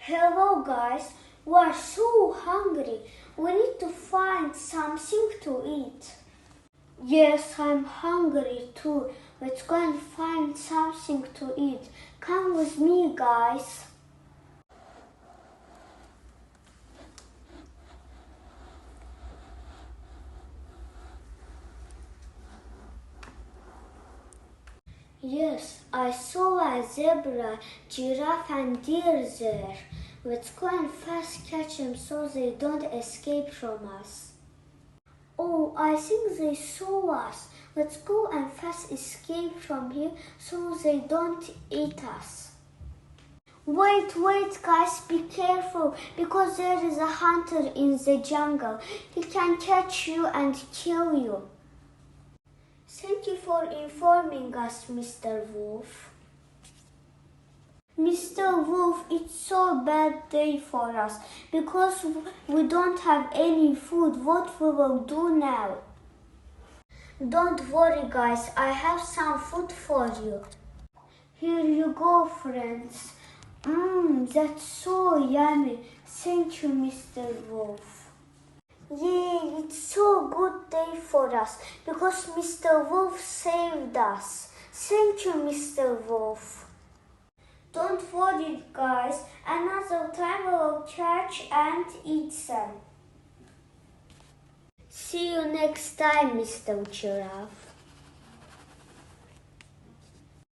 Hello guys, we are so hungry. We need to find something to eat. Yes, I'm hungry too. Let's go and find something to eat. Come with me, guys. Yes, I saw a zebra, giraffe and deer there. Let's go and fast catch them so they don't escape from us. Oh, I think they saw us. Let's go and fast escape from here so they don't eat us. Wait, guys, be careful because there is a hunter in the jungle. He can catch you and kill you. Thank you for informing us, Mr. Wolf. Mr. Wolf, it's so bad day for us because we don't have any food. What we will do now? Don't worry, guys. I have some food for you. Here you go, friends. That's so yummy. Thank you, Mr. Wolf. Yay, it's so good day for us because Mr. Wolf saved us. Thank you, Mr. Wolf. Don't worry, guys. Another time we'll catch and eat them. See you next time, Mr. Giraffe.